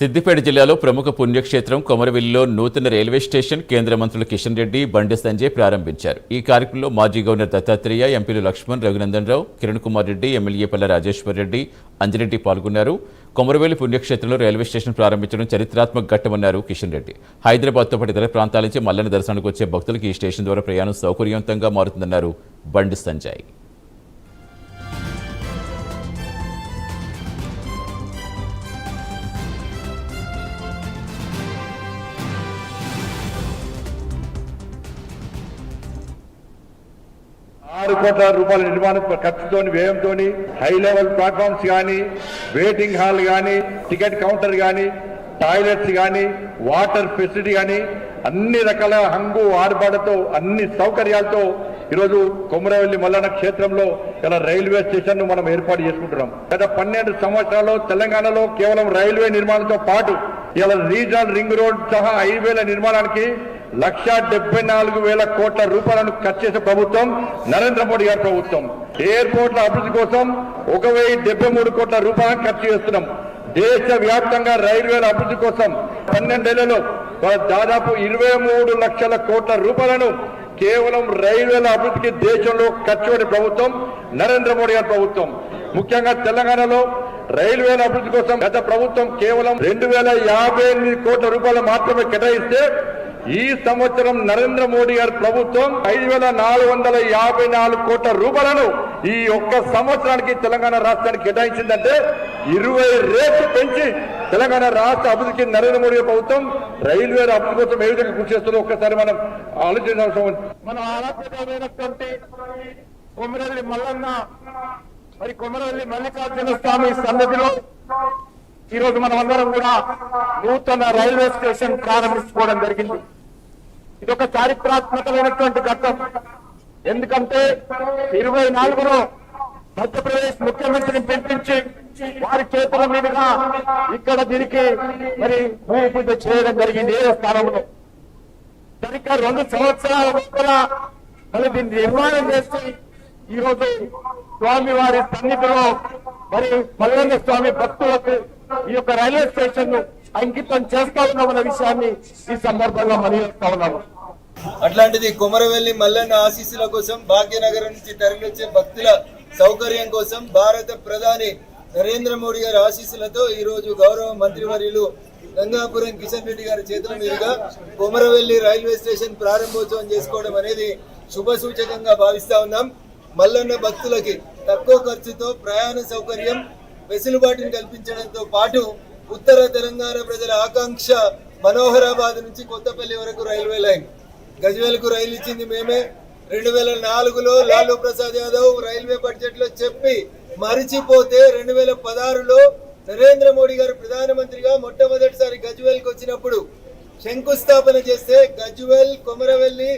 సిద్దిపేట జిల్లాలో ప్రముఖ పుణ్యక్షేత్రం కొమరవెల్లిలో నూతన రైల్వే స్టేషన్ కేంద్ర మంత్రులు కిషన్ రెడ్డి, బండి సంజయ్ ప్రారంభించారు. ఈ కార్యక్రమంలో మాజీ గవర్నర్ దత్తాత్రేయ, ఎంపీలు లక్ష్మణ్, రఘునందన్ రావు, కిరణ్ కుమార్ రెడ్డి, ఎమ్మెల్యే పల్ల రాజేశ్వర్ రెడ్డి, అంజిరెడ్డి పాల్గొన్నారు. కొమరవెల్లి పుణ్యక్షేత్రంలో రైల్వే స్టేషన్ ప్రారంభించడం చరిత్రాత్మక ఘట్టమన్నారు కిషన్ రెడ్డి. హైదరాబాద్తో పాటు ఇతర ప్రాంతాల నుంచి మల్లన్న దర్శనానికి వచ్చే భక్తులకు ఈ స్టేషన్ ద్వారా ప్రయాణం సౌకర్యవంతంగా మారుతుందన్నారు బండి సంజయ్. ₹6 కోట్ల నిర్మాణ ఖర్చుతో వ్యయంతో హై లెవెల్ ప్లాట్ఫామ్స్ కానీ, వెయిటింగ్ హాల్ కానీ, టికెట్ కౌంటర్ కానీ, టాయిలెట్స్ కానీ, వాటర్ ఫెసిలిటీ కానీ అన్ని రకాల హంగు ఆర్భాటతో అన్ని సౌకర్యాలతో ఈరోజు కొమరవెల్లి మల్లన్న క్షేత్రంలో ఇలా రైల్వే స్టేషన్ ను మనం ఏర్పాటు చేసుకుంటున్నాం. గత 12 సంవత్సరాల్లో తెలంగాణలో కేవలం రైల్వే నిర్మాణంతో పాటు ఇలా రీజనల్ రింగ్ రోడ్ సహా హైవేల నిర్మాణానికి ₹1,74,000 కోట్ల ఖర్చు చేసే ప్రభుత్వం నరేంద్ర మోడీ గారి ప్రభుత్వం. ఎయిర్పోర్ట్ల అభివృద్ధి కోసం ₹1,073 కోట్ల ఖర్చు చేస్తున్నాం. దేశ వ్యాప్తంగా రైల్వేల అభివృద్ధి కోసం 12 ఏళ్లలో దాదాపు 23 లక్షల కోట్ల కేవలం రైల్వేల అభివృద్ధికి దేశంలో ఖర్చు పెట్టే ప్రభుత్వం నరేంద్ర మోడీ గారి ప్రభుత్వం. ముఖ్యంగా తెలంగాణలో రైల్వేల అభివృద్ధి కోసం గత ప్రభుత్వం కేవలం ₹2,058 కోట్ల మాత్రమే కేటాయిస్తే ఈ సంవత్సరం నరేంద్ర మోడీ గారి ప్రభుత్వం ₹5,454 కోట్ల ఈ ఒక్క సంవత్సరానికి తెలంగాణ రాష్ట్రానికి కేటాయించిందంటే 20 రెట్లు పెంచి తెలంగాణ రాష్ట్ర అభివృద్ధికి నరేంద్ర మోడీ ప్రభుత్వం రైల్వేల అభివృద్ధి కోసం ఏ విధంగా కృషి చేస్తుందో ఒక్కసారి మనం ఆలోచించాల్సిన అవసరం ఉంది. మన ఆరాధ్యమైనటువంటి కొమరవెల్లి మల్లన్న మరి కొమరవెల్లి మల్లికార్జున స్వామి సన్నిధిలో ఈరోజు మనం అందరం కూడా నూతన రైల్వే స్టేషన్ ప్రారంభించుకోవడం జరిగింది. ఇది ఒక చారిత్రాత్మకమైనటువంటి ఘట్టం. ఎందుకంటే 24లో మధ్యప్రదేశ్ ముఖ్యమంత్రిని పిలిపించి వారి చేతుల మీదుగా ఇక్కడ దీనికి మరి భూమి పూజ చేయడం జరిగింది. ఏ స్థానంలో సరిగ్గా 2 సంవత్సరాల లోపల మరి దీన్ని నిర్మాణం చేసి ఈరోజు స్వామి వారి సన్నిధిలో మరి మల్లన్న స్వామి భక్తులకు ఈ యొక్క రైల్వే స్టేషన్ ను అంకితం చేస్తా ఉన్నామన్న విషయాన్ని ఈ సందర్భంగా మనవిస్తా ఉన్నాము. అట్లాంటిది కొమరవెల్లి మల్లన్న ఆశీస్సుల కోసం భాగ్యనగరం నుంచి తరలివచ్చే భక్తుల సౌకర్యం కోసం భారత ప్రధాని నరేంద్ర మోడీ గారి ఆశీస్సులతో ఈ రోజు గౌరవ మంత్రివర్యులు గంగాపురం కిషన్ రెడ్డి గారి చేతుల మీదుగా కొమరవెల్లి రైల్వే స్టేషన్ ప్రారంభోత్సవం చేసుకోవడం అనేది శుభ సూచకంగా భావిస్తా ఉన్నాం. మల్లన్న భక్తులకి తక్కువ ఖర్చుతో ప్రయాణ సౌకర్యం వెసులుబాటును కల్పించడంతో పాటు ఉత్తర తెలంగాణ ప్రజల ఆకాంక్ష మనోహరాబాద్ నుంచి కొత్తపల్లి వరకు రైల్వే లైన్. గజ్వేల్కు రైలు ఇచ్చింది మేమే. 2004లో లాలూ ప్రసాద్ యాదవ్ రైల్వే బడ్జెట్ లో చెప్పి మరిచిపోతే 2016లో నరేంద్ర మోడీ గారు ప్రధానమంత్రిగా మొట్టమొదటిసారి గజ్వేల్కి వచ్చినప్పుడు శంకుస్థాపన చేస్తే గజ్వేల్ కొమరవెల్లి